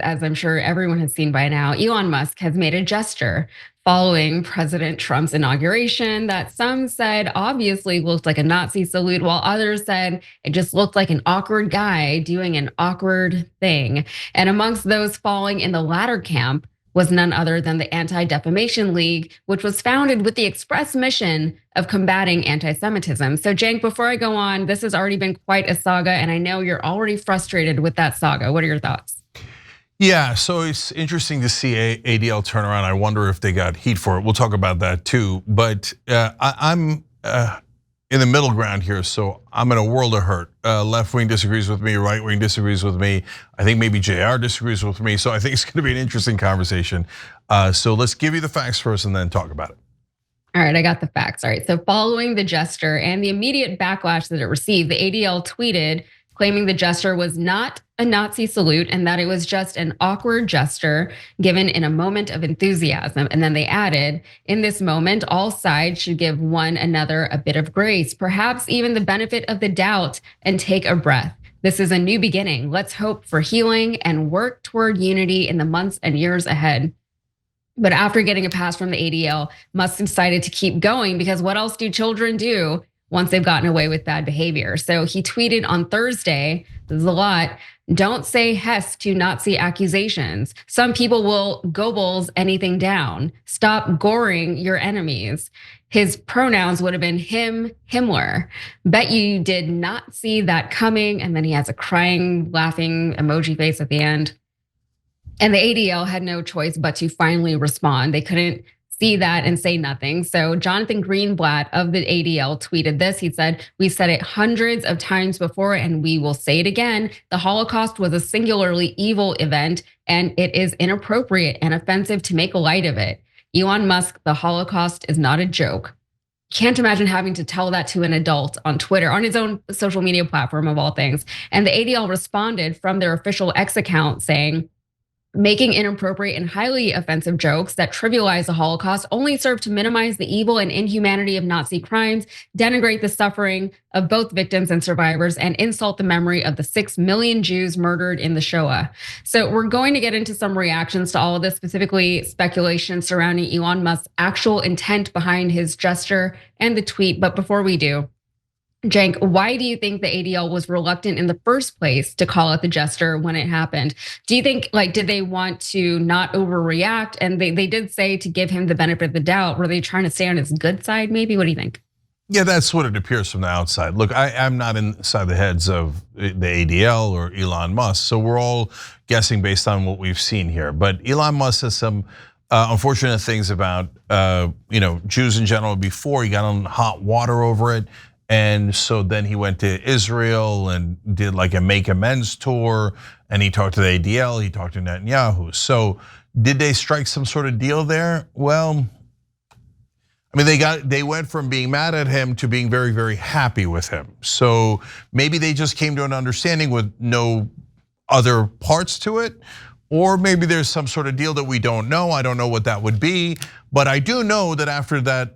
as I'm sure everyone has seen by now, Elon Musk has made a gesture following President Trump's inauguration that some said obviously looked like a Nazi salute, while others said it just looked like an awkward guy doing an awkward thing. And amongst those falling in the latter camp was none other than the Anti-Defamation League, which was founded with the express mission of combating anti-Semitism. So Cenk, before I go on, this has already been quite a saga, and I know you're already frustrated with that saga. What are your thoughts? Yeah, so it's interesting to see ADL turn around. I wonder if they got heat for it. We'll talk about that too. But I'm in the middle ground here, so I'm in a world of hurt. Left wing disagrees with me, right wing disagrees with me. I think maybe JR disagrees with me. So I think it's going to be an interesting conversation. So let's give you the facts first and then talk about it. All right, I got the facts. All right, so following the gesture and the immediate backlash that it received, the ADL tweeted claiming the gesture was not a Nazi salute and that it was just an awkward gesture given in a moment of enthusiasm. And then they added, in this moment, all sides should give one another a bit of grace, perhaps even the benefit of the doubt, and take a breath. This is a new beginning. Let's hope for healing and work toward unity in the months and years ahead. But after getting a pass from the ADL, Musk decided to keep going because what else do children do once they've gotten away with bad behavior? So he tweeted on Thursday, this is a lot, don't say Hess to Nazi accusations. Some people will Goebbels anything down. Stop goring your enemies. His pronouns would have been him, Himmler. Bet you did not see that coming. And then he has a crying, laughing emoji face at the end. And the ADL had no choice but to finally respond. They couldn't see that and say nothing. So Jonathan Greenblatt of the ADL tweeted this. He said, we said it hundreds of times before and we will say it again. The Holocaust was a singularly evil event and it is inappropriate and offensive to make light of it. Elon Musk, the Holocaust is not a joke. Can't imagine having to tell that to an adult on Twitter, on his own social media platform of all things. And the ADL responded from their official X account saying, making inappropriate and highly offensive jokes that trivialize the Holocaust only serve to minimize the evil and inhumanity of Nazi crimes, denigrate the suffering of both victims and survivors, and insult the memory of the 6 million Jews murdered in the Shoah. So we're going to get into some reactions to all of this, specifically speculation surrounding Elon Musk's actual intent behind his gesture and the tweet. But before we do, Cenk, why do you think the ADL was reluctant in the first place to call it the gesture when it happened? Do you think, did they want to not overreact? And they did say to give him the benefit of the doubt. Were they trying to stay on his good side, maybe? What do you think? Yeah, that's what it appears from the outside. Look, I'm not inside the heads of the ADL or Elon Musk, so we're all guessing based on what we've seen here. But Elon Musk has some unfortunate things about Jews in general before. He got on hot water over it. And so then he went to Israel and did like a make amends tour, and he talked to the ADL, he talked to Netanyahu. So did they strike some sort of deal there? Well, I mean, they went from being mad at him to being very, very happy with him. So maybe they just came to an understanding with no other parts to it. Or maybe there's some sort of deal that we don't know. I don't know what that would be. But I do know that after that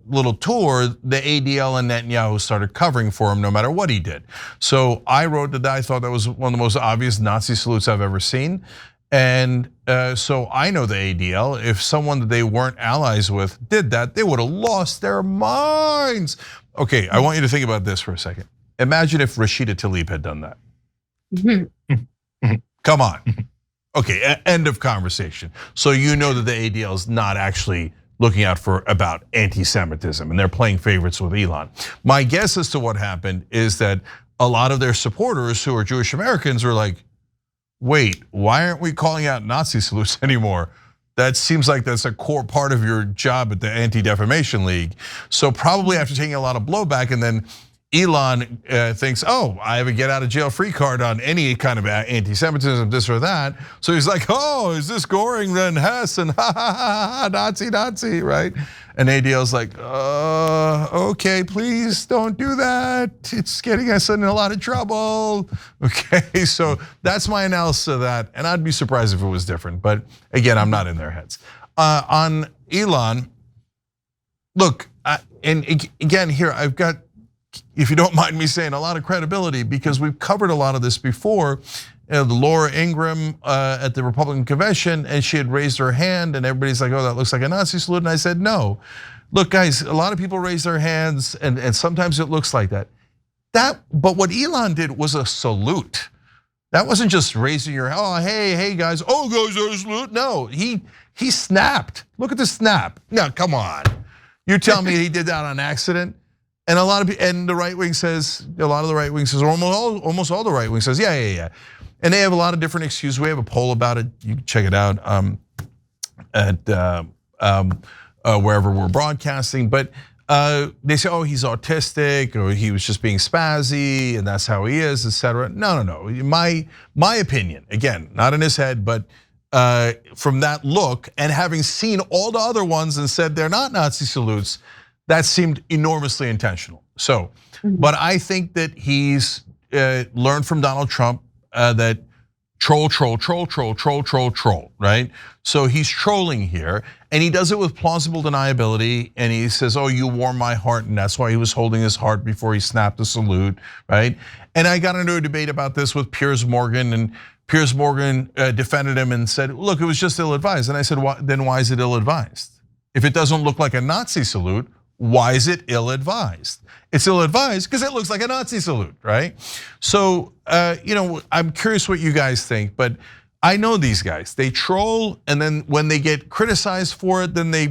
little tour, the ADL and Netanyahu started covering for him no matter what he did. So I wrote that I thought that was one of the most obvious Nazi salutes I've ever seen. And so I know the ADL, if someone that they weren't allies with did that, they would have lost their minds. Okay, I want you to think about this for a second. Imagine if Rashida Tlaib had done that. Come on. Okay, end of conversation. So you know that the ADL is not actually looking out for about anti-Semitism and they're playing favorites with Elon. My guess as to what happened is that a lot of their supporters who are Jewish Americans were like, wait, why aren't we calling out Nazi salutes anymore? That seems like that's a core part of your job at the Anti-Defamation League. So probably after taking a lot of blowback, and then Elon thinks, oh, I have a get out of jail free card on any kind of anti-Semitism, this or that. So he's like, oh, is this Goring then Hess and ha ha ha, Nazi, right? And ADL's like, okay, please don't do that. It's getting us in a lot of trouble. Okay, so that's my analysis of that. And I'd be surprised if it was different. But again, I'm not in their heads. On Elon, look, and again here, I've got, if you don't mind me saying, a lot of credibility because we've covered a lot of this before. the Laura Ingraham at the Republican convention, and she had raised her hand, and everybody's like, "Oh, that looks like a Nazi salute." And I said, "No, look, guys, a lot of people raise their hands, and sometimes it looks like that. But what Elon did was a salute. That wasn't just raising your, oh, hey guys, oh guys, there's salute." No, he snapped. Look at the snap. No, come on. You tell me he did that on accident? And a lot of and the right wing says, a lot of the right wing says, or almost all the right wing says, yeah. And they have a lot of different excuses. We have a poll about it. You can check it out at wherever we're broadcasting. But they say, oh, he's autistic, or he was just being spazzy, and that's how he is, etc. No. My opinion, again, not in his head, but from that look, and having seen all the other ones and said they're not Nazi salutes, that seemed enormously intentional. So, but I think that he's learned from Donald Trump that troll, right? So he's trolling here, and he does it with plausible deniability, and he says, oh, you warm my heart, and that's why he was holding his heart before he snapped the salute, right? And I got into a debate about this with Piers Morgan, and Piers Morgan defended him and said, look, it was just ill-advised. And I said, then why is it ill-advised? If it doesn't look like a Nazi salute, why is it ill-advised? It's ill-advised because it looks like a Nazi salute, right? So, I'm curious what you guys think, but I know these guys. They troll, and then when they get criticized for it, then they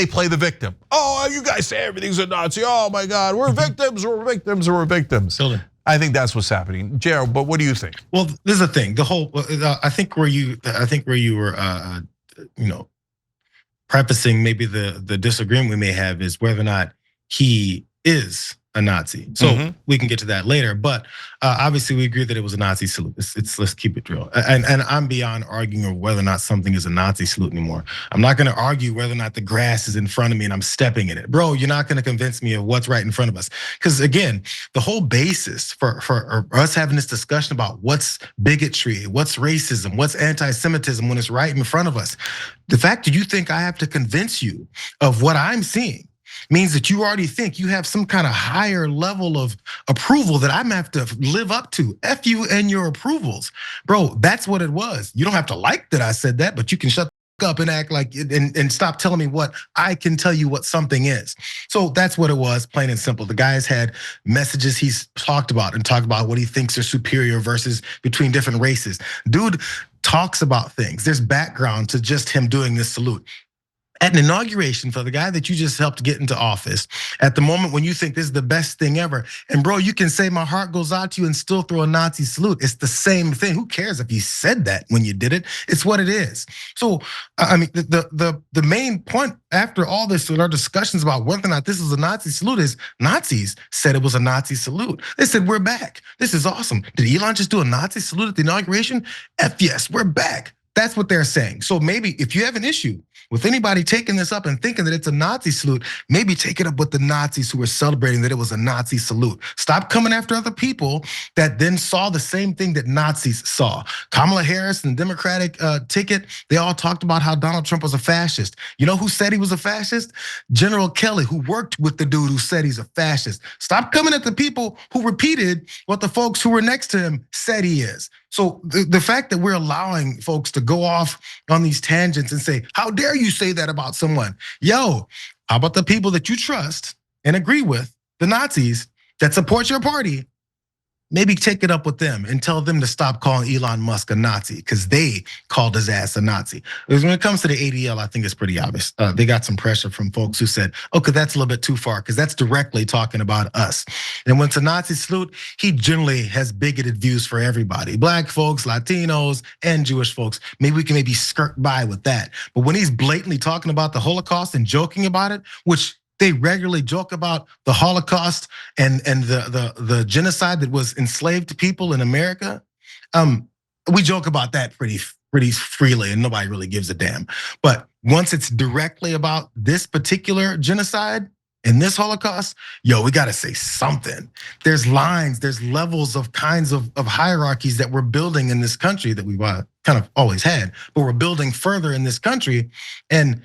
play the victim. Oh, you guys say everything's a Nazi. Oh my God, we're victims. I think that's what's happening, Gerald. But what do you think? Well, this is the thing. The whole, I think where you were, prefacing maybe the disagreement we may have is whether or not he is a Nazi. So we can get to that later. But obviously, we agree that it was a Nazi salute. Let's keep it real. And I'm beyond arguing of whether or not something is a Nazi salute anymore. I'm not going to argue whether or not the grass is in front of me and I'm stepping in it, bro. You're not going to convince me of what's right in front of us. Because again, the whole basis for us having this discussion about what's bigotry, what's racism, what's anti-Semitism when it's right in front of us, the fact that you think I have to convince you of what I'm seeing means that you already think you have some kind of higher level of approval that I'm gonna have to live up to. F you and your approvals. Bro, that's what it was. You don't have to like that I said that, but you can shut up and act like and stop telling me what I can tell you what something is. So that's what it was, plain and simple. The guy's had messages he's talked about what he thinks are superior versus between different races. Dude talks about things. There's background to just him doing this salute. At an inauguration for the guy that you just helped get into office, at the moment when you think this is the best thing ever, and bro, you can say my heart goes out to you and still throw a Nazi salute. It's the same thing. Who cares if you said that when you did it? It's what it is. So, I mean, the main point after all this, our discussions about whether or not this is a Nazi salute is Nazis said it was a Nazi salute. They said, we're back. This is awesome. Did Elon just do a Nazi salute at the inauguration? F yes, we're back. That's what they're saying. So maybe if you have an issue with anybody taking this up and thinking that it's a Nazi salute, maybe take it up with the Nazis who were celebrating that it was a Nazi salute. Stop coming after other people that then saw the same thing that Nazis saw. Kamala Harris and the Democratic ticket, they all talked about how Donald Trump was a fascist. You know who said he was a fascist? General Kelly, who worked with the dude who said he's a fascist. Stop coming at the people who repeated what the folks who were next to him said he is. So the fact that we're allowing folks to go off on these tangents and say, how dare you say that about someone? Yo, how about the people that you trust and agree with, the Nazis that support your party? Maybe take it up with them and tell them to stop calling Elon Musk a Nazi because they called his ass a Nazi. Because when it comes to the ADL, I think it's pretty obvious. They got some pressure from folks who said, okay, that's a little bit too far because that's directly talking about us. And when it's a Nazi salute, he generally has bigoted views for everybody. Black folks, Latinos, and Jewish folks. Maybe we can skirt by with that. But when he's blatantly talking about the Holocaust and joking about it, which they regularly joke about the Holocaust and the genocide that was enslaved people in America. We joke about that pretty freely and nobody really gives a damn. But once it's directly about this particular genocide and this Holocaust, yo, we gotta say something. There's lines, there's levels of kinds of hierarchies that we're building in this country that we've kind of always had, but we're building further in this country. And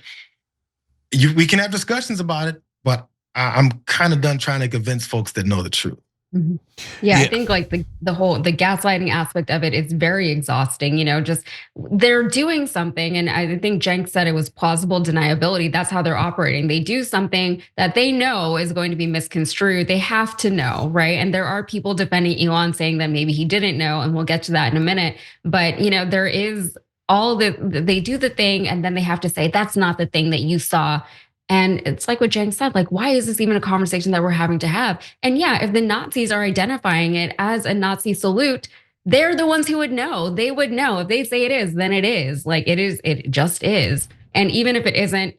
we can have discussions about it, but I'm kind of done trying to convince folks that know the truth. Mhm. Yeah, I think like the whole the gaslighting aspect of it is very exhausting. Just they're doing something, and I think Cenk said it was plausible deniability. That's how they're operating. They do something that they know is going to be misconstrued. They have to know, right? And there are people defending Elon saying that maybe he didn't know, and we'll get to that in a minute. But there is all they do the thing, and then they have to say that's not the thing that you saw. And it's like what Cenk said, like, why is this even a conversation that we're having to have? And yeah, if the Nazis are identifying it as a Nazi salute, they're the ones who would know. They would know. If they say it is, then it is. Like it is, it just is. And even if it isn't,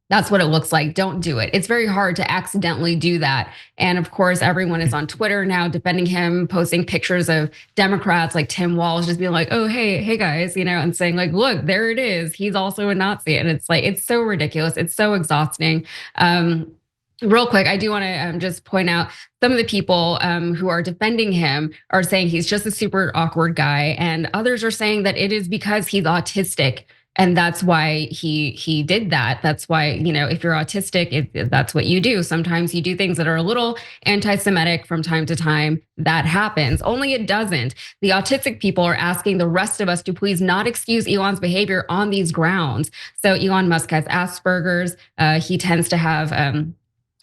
that's what it looks like. Don't do it. It's very hard to accidentally do that. And of course, everyone is on Twitter now defending him, posting pictures of Democrats like Tim Walz just being like, oh, hey guys, and saying like, look, there it is. He's also a Nazi. And it's like, it's so ridiculous. It's so exhausting. Real quick, I do want to just point out some of the people who are defending him are saying he's just a super awkward guy. And others are saying that it is because he's autistic. And that's why he did that. That's why, if you're autistic, that's what you do. Sometimes you do things that are a little anti-Semitic from time to time. That happens. Only it doesn't. The autistic people are asking the rest of us to please not excuse Elon's behavior on these grounds. So Elon Musk has Asperger's. He tends to have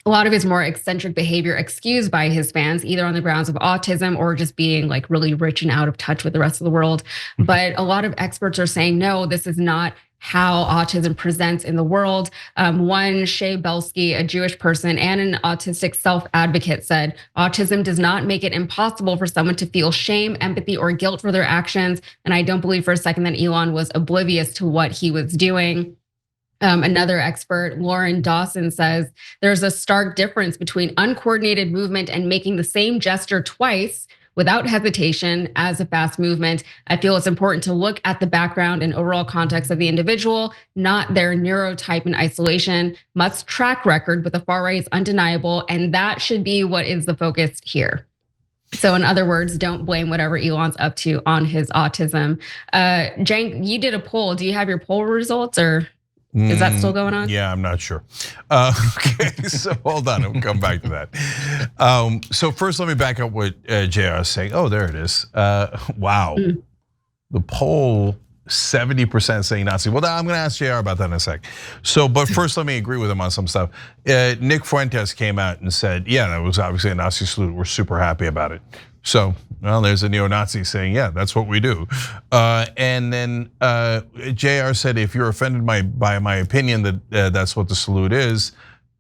a lot of his more eccentric behavior excused by his fans, either on the grounds of autism or just being like really rich and out of touch with the rest of the world. But a lot of experts are saying, no, this is not how autism presents in the world. One, Shay Belsky, a Jewish person and an autistic self-advocate, said, autism does not make it impossible for someone to feel shame, empathy, or guilt for their actions. And I don't believe for a second that Elon was oblivious to what he was doing. Another expert, Lauren Dawson, says there's a stark difference between uncoordinated movement and making the same gesture twice without hesitation as a fast movement. I feel it's important to look at the background and overall context of the individual, not their neurotype in isolation. Musk's track record with the far right is undeniable, and that should be what is the focus here. So in other words, don't blame whatever Elon's up to on his autism. Cenk, you did a poll. Do you have your poll results, or is that still going on? Yeah, I'm not sure. Okay, so hold on, we'll come back to that. So first, let me back up what JR is saying. Oh, there it is. Wow, the poll, 70% saying Nazi. Well, I'm going to ask JR about that in a sec. So, but first, let me agree with him on some stuff. Nick Fuentes came out and said, yeah, that was obviously a Nazi salute. We're super happy about it. So, well, there's a neo-Nazi saying, yeah, that's what we do. And then JR said, if you're offended by my opinion that that's what the salute is,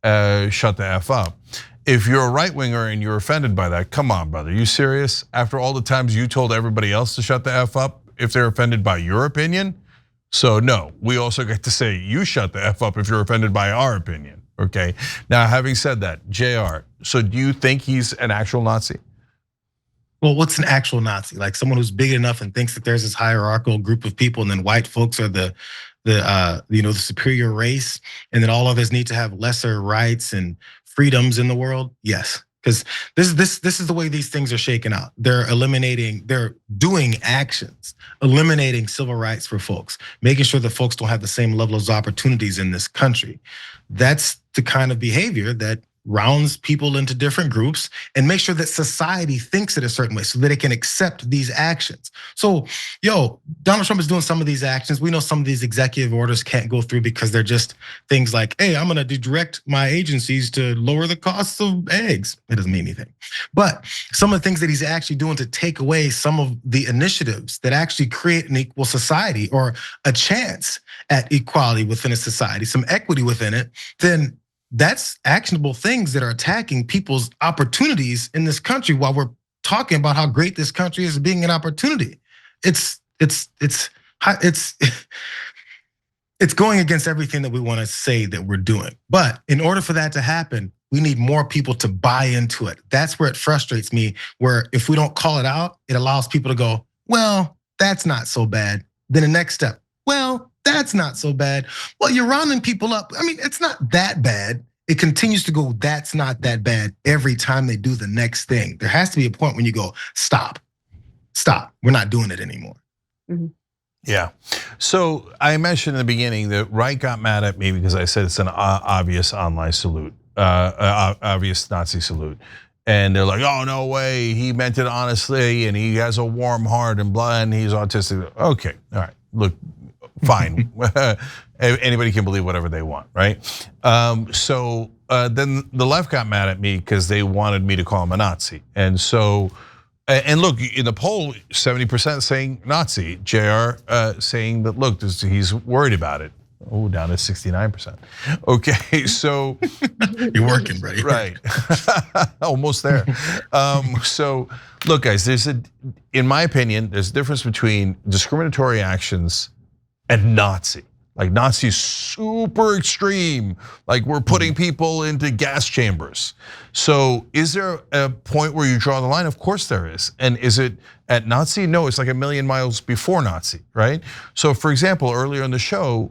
shut the F up. If you're a right-winger and you're offended by that, come on, brother, you serious? After all the times you told everybody else to shut the F up if they're offended by your opinion? So no, we also get to say you shut the F up if you're offended by our opinion, okay? Now, having said that, JR, so do you think he's an actual Nazi? Well, what's an actual Nazi? Like someone who's big enough and thinks that there's this hierarchical group of people, and then white folks are the superior race, and then all of us need to have lesser rights and freedoms in the world? Yes, because this is the way these things are shaken out. They're doing actions, eliminating civil rights for folks, making sure that folks don't have the same level of opportunities in this country. That's the kind of behavior that rounds people into different groups and make sure that society thinks it a certain way so that it can accept these actions. So, Donald Trump is doing some of these actions. We know some of these executive orders can't go through because they're just things like, hey, I'm gonna direct my agencies to lower the costs of eggs. It doesn't mean anything. But some of the things that he's actually doing to take away some of the initiatives that actually create an equal society or a chance at equality within a society, some equity within it, then that's actionable things that are attacking people's opportunities in this country while we're talking about how great this country is being an opportunity. It's going against everything that we want to say that we're doing. But in order for that to happen, we need more people to buy into it. That's where it frustrates me, where if we don't call it out, it allows people to go, well, that's not so bad. Then the next step, well, that's not so bad. Well, you're rounding people up. I mean, it's not that bad. It continues to go, that's not that bad every time they do the next thing. There has to be a point when you go, stop. We're not doing it anymore. Mm-hmm. Yeah. So I mentioned in the beginning that Wright got mad at me because I said it's an obvious online salute, obvious Nazi salute. And they're like, oh, no way, he meant it honestly, and he has a warm heart and blah, and he's autistic. Okay, all right, look, fine. Anybody can believe whatever they want, right? So then the left got mad at me because they wanted me to call him a Nazi. And so, and look, in the poll, 70% saying Nazi. JR saying that, look, he's worried about it. Oh, down to 69%. Okay, so you're working, buddy. Right, almost there. So, look, guys, in my opinion, there's a difference between discriminatory actions and Nazi. Like Nazi is super extreme. Like we're putting people into gas chambers. So is there a point where you draw the line? Of course there is. And is it at Nazi? No, it's like a million miles before Nazi, right? So for example, earlier in the show,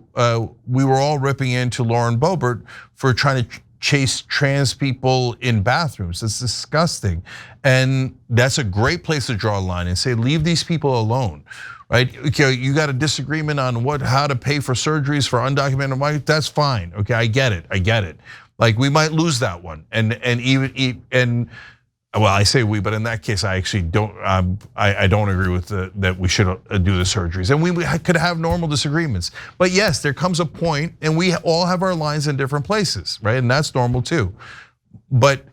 we were all ripping into Lauren Boebert for trying to chase trans people in bathrooms. It's disgusting. And that's a great place to draw a line and say, leave these people alone. Right? Okay, you got a disagreement on how to pay for surgeries for undocumented migrants. That's fine. Okay, I get it. Like we might lose that one, and well, I say we, but in that case, I actually don't. I don't agree with that we should do the surgeries, and we could have normal disagreements. But yes, there comes a point, and we all have our lines in different places, right? And that's normal too. But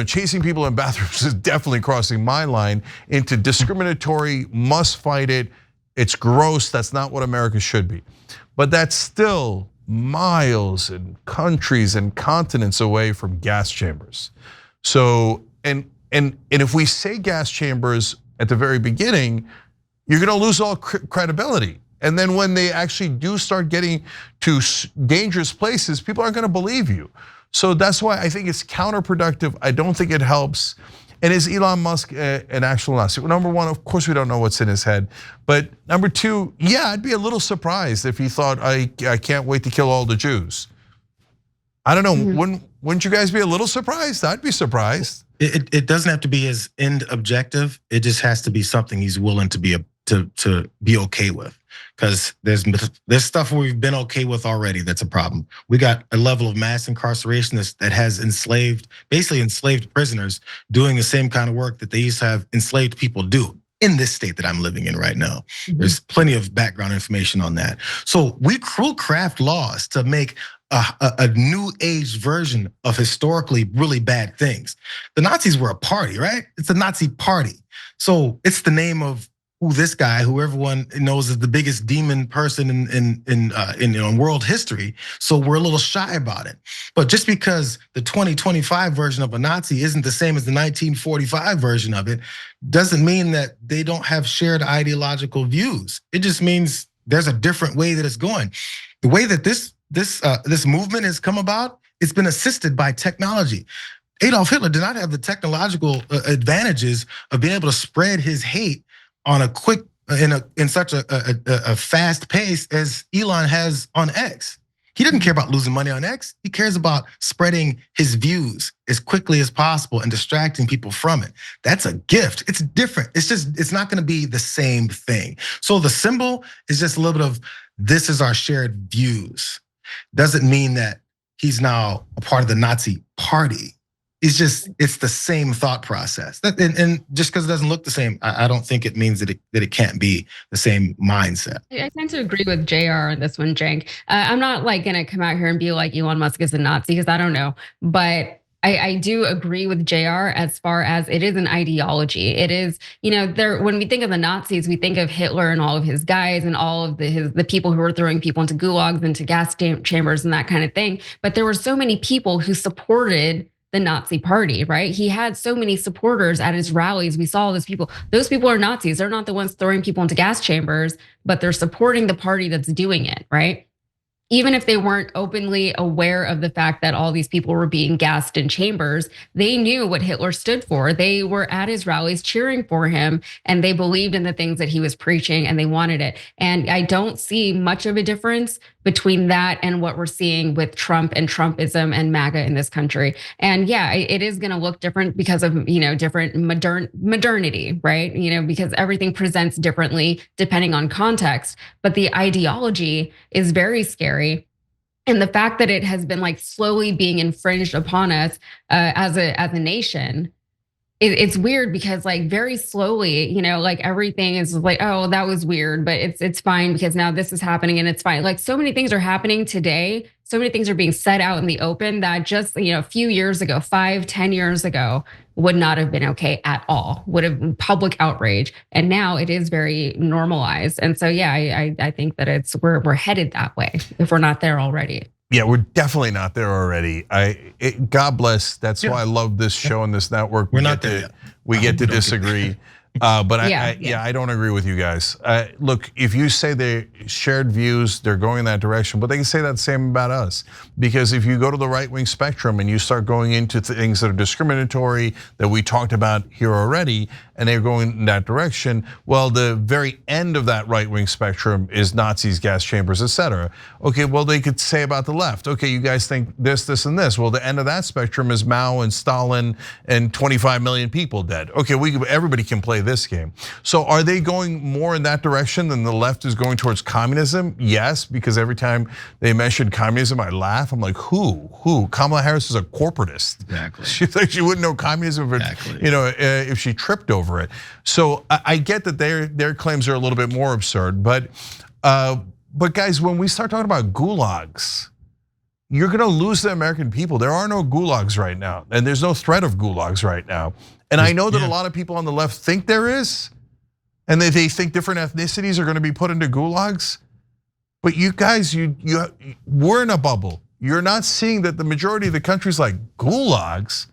chasing people in bathrooms is definitely crossing my line into discriminatory, must fight it. It's gross, that's not what America should be. But that's still miles and countries and continents away from gas chambers. So, and if we say gas chambers at the very beginning, you're gonna lose all credibility. And then when they actually do start getting to dangerous places, people aren't gonna believe you. So that's why I think it's counterproductive. I don't think it helps. And is Elon Musk an actual Nazi? Well, number one, of course we don't know what's in his head. But number two, yeah, I'd be a little surprised if he thought, I can't wait to kill all the Jews. I don't know, wouldn't you guys be a little surprised? I'd be surprised. It doesn't have to be his end objective. It just has to be something he's willing to be okay with. Because there's stuff we've been okay with already that's a problem. We got a level of mass incarceration that has basically enslaved prisoners doing the same kind of work that they used to have enslaved people do in this state that I'm living in right now. There's plenty of background information on that. So we craft laws to make a new age version of historically really bad things. The Nazis were a party, right? It's a Nazi party. So it's the name of who this guy, who everyone knows is the biggest demon person in world history. So we're a little shy about it. But just because the 2025 version of a Nazi isn't the same as the 1945 version of it, doesn't mean that they don't have shared ideological views. It just means there's a different way that it's going. The way that this movement has come about, it's been assisted by technology. Adolf Hitler did not have the technological advantages of being able to spread his hate on a quick, in such a fast pace as Elon has on X. He doesn't care about losing money on X. He cares about spreading his views as quickly as possible and distracting people from it. That's a gift. It's different. It's not gonna be the same thing. So the symbol is just a little bit of, this is our shared views. Doesn't mean that he's now a part of the Nazi party. It's the same thought process. And just because it doesn't look the same, I don't think it means that it can't be the same mindset. I tend to agree with JR on this one, Cenk. I'm not like gonna come out here and be like Elon Musk is a Nazi, because I don't know. But I do agree with JR as far as it is an ideology. It is, when we think of the Nazis, we think of Hitler and all of his guys and all of the people who were throwing people into gulags, into gas chambers and that kind of thing. But there were so many people who supported the Nazi party, right? He had so many supporters at his rallies. We saw all those people. Those people are Nazis. They're not the ones throwing people into gas chambers, but they're supporting the party that's doing it, right? Even if they weren't openly aware of the fact that all these people were being gassed in chambers, they knew what Hitler stood for. They were at his rallies cheering for him, and they believed in the things that he was preaching, and they wanted it. And I don't see much of a difference between that and what we're seeing with Trump and Trumpism and MAGA in this country. And yeah, it is gonna look different because of, different modernity, right? Because everything presents differently depending on context. But the ideology is very scary. And the fact that it has been like slowly being infringed upon us as a nation, it's weird because like very slowly, like everything is like, oh, that was weird, but it's fine because now this is happening and it's fine. Like so many things are happening today. So many things are being set out in the open that just, a few years ago, 5-10 years ago, would not have been okay at all, would have been public outrage. And now it is very normalized. And so, yeah, I think that we're headed that way if we're not there already. Yeah, we're definitely not there already. God bless. That's why I love this show and this network. We're not there yet. We get to disagree. But I don't agree with you guys. Look, if you say they shared views, they're going in that direction, but they can say that same about us. Because if you go to the right-wing spectrum and you start going into things that are discriminatory, that we talked about here already, and they're going in that direction, well, the very end of that right-wing spectrum is Nazis, gas chambers, etc. Okay, well, they could say about the left, okay, you guys think this, this, and this. Well, the end of that spectrum is Mao and Stalin and 25 million people dead. Okay, everybody can play this game. So are they going more in that direction than the left is going towards communism? Yes, because every time they mention communism, I laugh. I'm like, who? Kamala Harris is a corporatist. Exactly. She wouldn't know communism, if she tripped over it. So I get that their claims are a little bit more absurd, but guys, when we start talking about gulags, you're gonna lose the American people. There are no gulags right now, and there's no threat of gulags right now. And I know that a lot of people on the left think there is, and they think different ethnicities are gonna be put into gulags. But you guys, we're in a bubble. You're not seeing that the majority of the country's like gulags.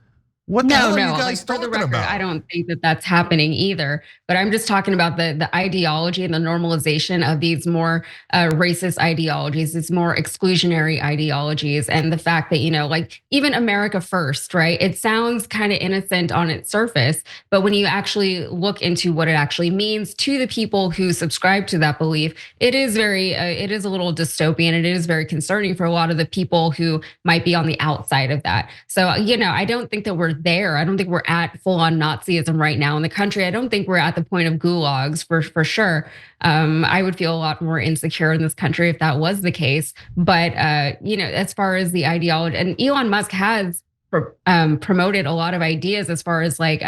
What the hell are you guys for the talking record, about? I don't think that that's happening either. But I'm just talking about the ideology and the normalization of these more racist ideologies, these more exclusionary ideologies, and the fact that like even America first, right? It sounds kind of innocent on its surface, but when you actually look into what it actually means to the people who subscribe to that belief, it is it is a little dystopian. It is very concerning for a lot of the people who might be on the outside of that. So I don't think that we're there. I don't think we're at full-on Nazism right now in the country. I don't think we're at the point of gulags for sure. I would feel a lot more insecure in this country if that was the case. But as far as the ideology, and Elon Musk has promoted a lot of ideas as far as like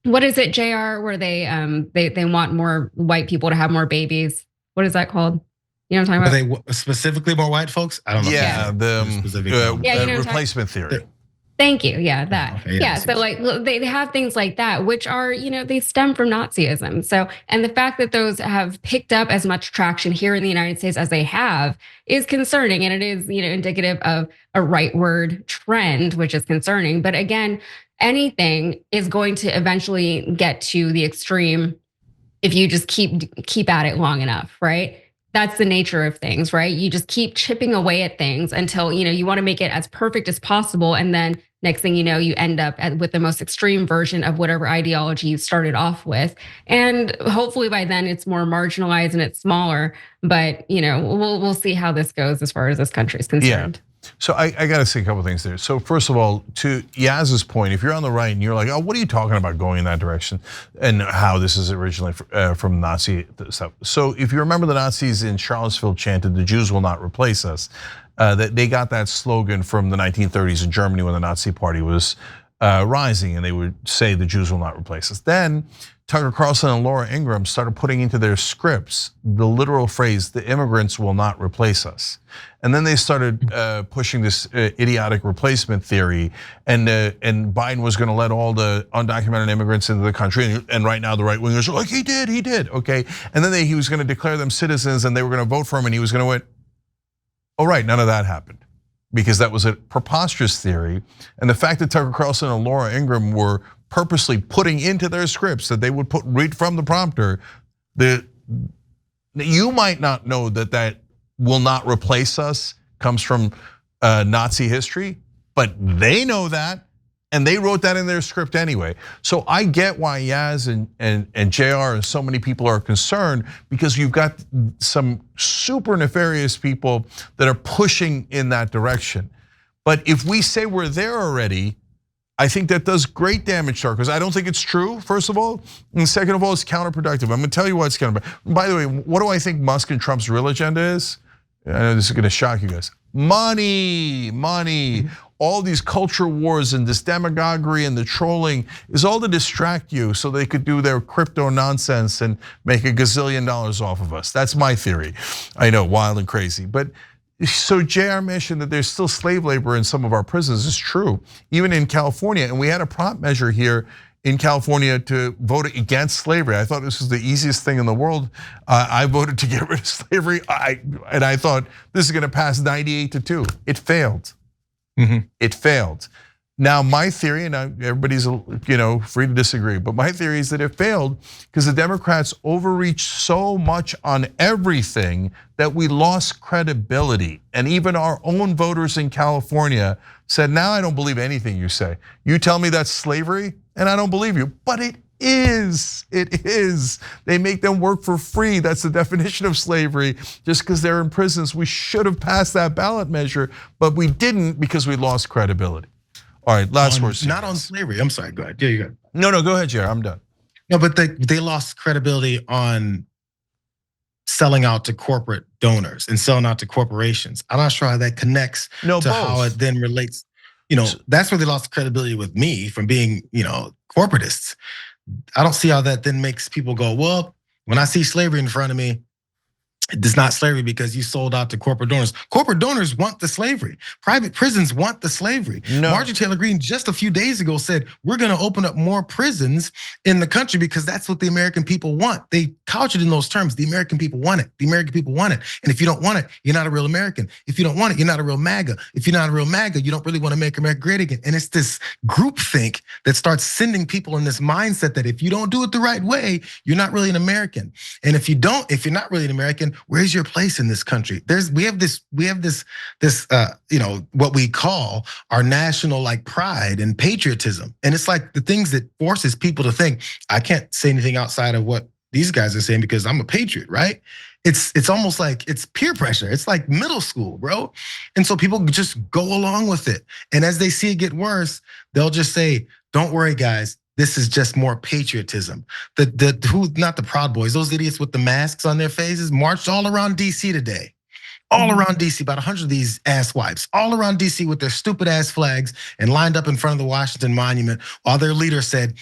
what is it, JR, where they want more white people to have more babies. What is that called? You know what I'm talking about? Are they specifically more white folks? I don't know. Yeah, the replacement theory. Thank you. Yeah, that. Okay, yeah. So like they have things like that, which are, they stem from Nazism. So, and the fact that those have picked up as much traction here in the United States as they have is concerning. And it is, indicative of a rightward trend, which is concerning. But again, anything is going to eventually get to the extreme if you just keep at it long enough, right? That's the nature of things, right? You just keep chipping away at things until, you want to make it as perfect as possible. And then next thing you know, you end up with the most extreme version of whatever ideology you started off with. And hopefully by then it's more marginalized and it's smaller. But, we'll see how this goes as far as this country is concerned. Yeah. So I got to say a couple things there. So first of all, to Yaz's point, if you're on the right and you're like, oh, what are you talking about going in that direction, and how this is originally from Nazi stuff. So if you remember, the Nazis in Charlottesville chanted, "The Jews will not replace us." That they got that slogan from the 1930s in Germany when the Nazi Party was rising, and they would say, "The Jews will not replace us." Then Tucker Carlson and Laura Ingraham started putting into their scripts the literal phrase, "The immigrants will not replace us." And then they started pushing this idiotic replacement theory, and Biden was gonna let all the undocumented immigrants into the country, and right now the right wingers are like, he did, okay. And then he was gonna declare them citizens and they were gonna vote for him and he was gonna win. Oh right, none of that happened, because that was a preposterous theory. And the fact that Tucker Carlson and Laura Ingraham were purposely putting into their scripts that they would read from the prompter, you might not know that will not replace us comes from Nazi history, but they know that, and they wrote that in their script anyway. So I get why Yaz and JR and so many people are concerned, because you've got some super nefarious people that are pushing in that direction. But if we say we're there already, I think that does great damage to our cause. I don't think it's true, first of all. And second of all, it's counterproductive. I'm gonna tell you why it's counterproductive. By the way, what do I think Musk and Trump's real agenda is? I know this is gonna shock you guys. Money. All these culture wars and this demagoguery and the trolling is all to distract you so they could do their crypto nonsense and make $1 gazillion off of us. That's my theory. I know, wild and crazy. But so JR mentioned that there's still slave labor in some of our prisons. It's true, even in California. And we had a prompt measure here in California to vote against slavery. I thought this was the easiest thing in the world. I voted to get rid of slavery. And I thought this is gonna pass 98-2. It failed. It failed. Now my theory, and everybody's free to disagree, but my theory is that it failed because the Democrats overreached so much on everything that we lost credibility. And even our own voters in California said, now I don't believe anything you say. You tell me that's slavery, and I don't believe you, but it is. They make them work for free. That's the definition of slavery. Just because they're in prisons, we should have passed that ballot measure, but we didn't because we lost credibility. All right, last words. Not on slavery. I'm sorry. Go ahead. Yeah, you go. No, go ahead, Jared. I'm done. No, but they lost credibility on selling out to corporate donors and selling out to corporations. I'm not sure how that connects to how it then relates. That's where they lost credibility with me from being, corporatists. I don't see how that then makes people go, well, when I see slavery in front of me, it's not slavery because you sold out to corporate donors. Corporate donors want the slavery. Private prisons want the slavery. No. Marjorie Taylor Greene just a few days ago said, we're gonna open up more prisons in the country because that's what the American people want. They couch it in those terms. The American people want it. The American people want it. And if you don't want it, you're not a real American. If you don't want it, you're not a real MAGA. If you're not a real MAGA, you don't really want to make America great again. And it's this groupthink that starts sending people in this mindset that if you don't do it the right way, you're not really an American. And if you're not really an American, where's your place in this country? We have this, what we call our national pride and patriotism. And it's like the things that forces people to think, I can't say anything outside of what these guys are saying because I'm a patriot, right? It's almost like it's peer pressure. It's like middle school, bro. And so people just go along with it. And as they see it get worse, they'll just say, don't worry, guys. This is just more patriotism. Not the Proud Boys, those idiots with the masks on their faces marched all around DC today. All around DC, about 100 of these ass wipes, all around DC with their stupid ass flags and lined up in front of the Washington Monument while their leader said,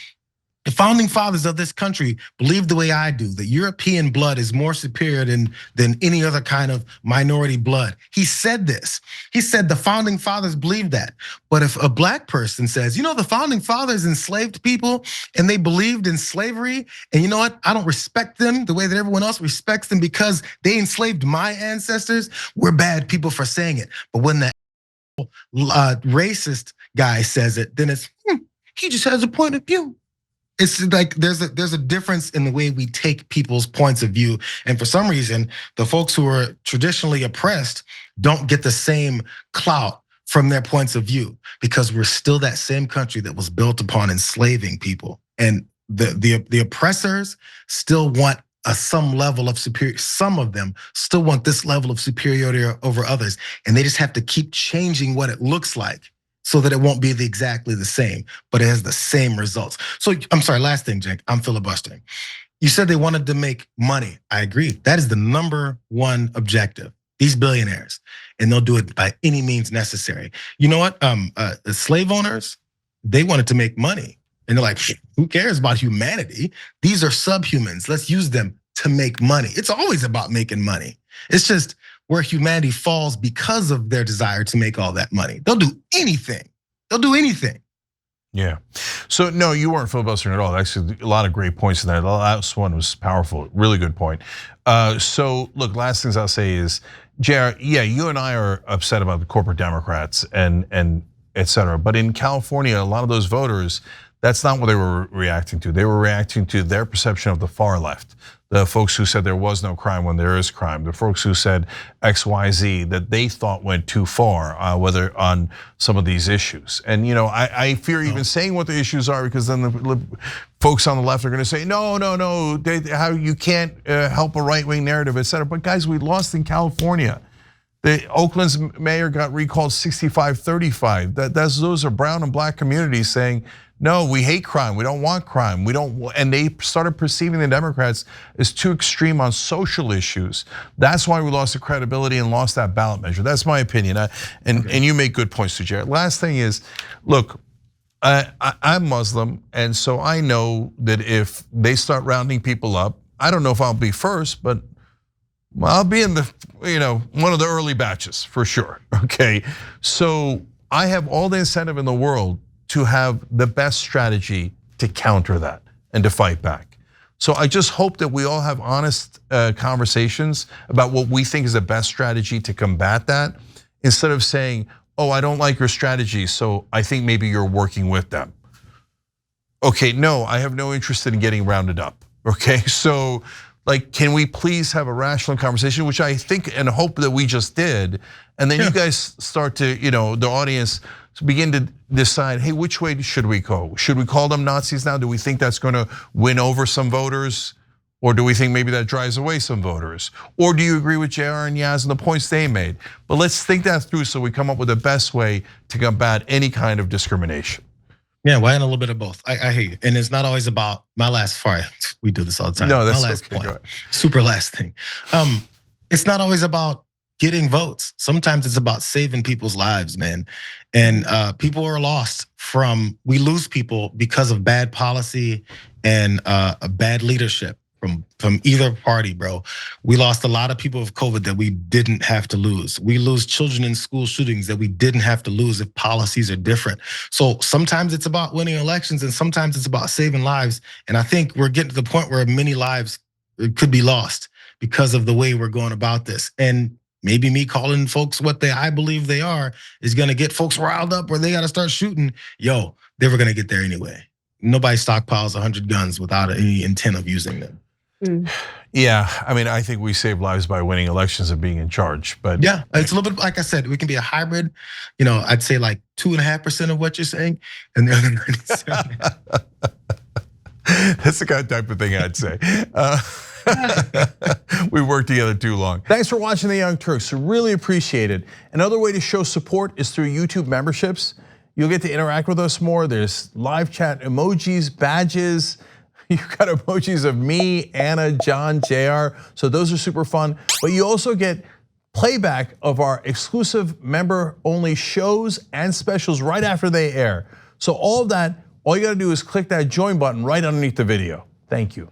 the founding fathers of this country believe the way I do, that European blood is more superior than any other kind of minority blood. He said this. He said the founding fathers believed that. But if a black person says, the founding fathers enslaved people and they believed in slavery, and you know what? I don't respect them the way that everyone else respects them because they enslaved my ancestors, we're bad people for saying it. But when the racist guy says it, then it's, he just has a point of view. It's like there's a difference in the way we take people's points of view. And for some reason, the folks who are traditionally oppressed don't get the same clout from their points of view because we're still that same country that was built upon enslaving people. And the oppressors still want some level of superiority. Some of them still want this level of superiority over others. And they just have to keep changing what it looks like so that it won't be exactly the same, but it has the same results. So I'm sorry, last thing, Cenk, I'm filibustering. You said they wanted to make money. I agree. That is the #1 objective. These billionaires, and they'll do it by any means necessary. You know what? The slave owners, they wanted to make money. And they're like, who cares about humanity? These are subhumans. Let's use them to make money. It's always about making money. It's just where humanity falls because of their desire to make all that money. They'll do anything. They'll do anything. Yeah. So no, you weren't filibustering at all. Actually, a lot of great points in there. The last one was powerful. Really good point. So look, last things I'll say is, Jared, yeah, you and I are upset about the corporate Democrats and et cetera. But in California, a lot of those voters, that's not what they were reacting to. They were reacting to their perception of the far left. The folks who said there was no crime when there is crime. The folks who said X, Y, Z that they thought went too far, whether on some of these issues. And I fear even saying what the issues are because then the folks on the left are going to say, no, how you can't help a right-wing narrative, et cetera. But guys, we lost in California. The Oakland's mayor got recalled 65-35. Those are brown and black communities saying, no, we hate crime. We don't want crime. We don't, and they started perceiving the Democrats as too extreme on social issues. That's why we lost the credibility and lost that ballot measure. That's my opinion. And you make good points, too, Jared. Last thing is, look, I'm Muslim, and so I know that if they start rounding people up, I don't know if I'll be first, but I'll be in the, one of the early batches for sure. Okay, so I have all the incentive in the world to have the best strategy to counter that and to fight back. So I just hope that we all have honest conversations about what we think is the best strategy to combat that, instead of saying, oh, I don't like your strategy, so I think maybe you're working with them. Okay, no, I have no interest in getting rounded up, okay? So, like, can we please have a rational conversation, which I think and hope that we just did, and then you guys start to, the audience begin to decide, hey, which way should we go? Should we call them Nazis now? Do we think that's gonna win over some voters? Or do we think maybe that drives away some voters? Or do you agree with JR and Yaz and the points they made? But let's think that through so we come up with the best way to combat any kind of discrimination. Yeah, why not a little bit of both? I hear you. And it's not always about my last fight. We do this all the time. No, that's my last okay, point. Super last thing. It's not always about getting votes. Sometimes it's about saving people's lives, man. And people are lost we lose people because of bad policy and bad leadership from either party, bro. We lost a lot of people of COVID that we didn't have to lose. We lose children in school shootings that we didn't have to lose if policies are different. So sometimes it's about winning elections and sometimes it's about saving lives. And I think we're getting to the point where many lives could be lost because of the way we're going about this. And maybe me calling folks what I believe they are is gonna get folks riled up where they gotta start shooting. Yo, they were gonna get there anyway. Nobody stockpiles 100 guns without any intent of using them. Yeah, I mean, I think we save lives by winning elections and being in charge, but yeah, it's a little bit, like I said, we can be a hybrid. I'd say like 2.5% of what you're saying, and the other 97. That's the kind of type of thing I'd say. We worked together too long. Thanks for watching the Young Turks. Really appreciate it. Another way to show support is through YouTube memberships. You'll get to interact with us more. There's live chat emojis, badges. You've got emojis of me, Anna, John, JR. So those are super fun. But you also get playback of our exclusive member-only shows and specials right after they air. So all of that, all you gotta do is click that join button right underneath the video. Thank you.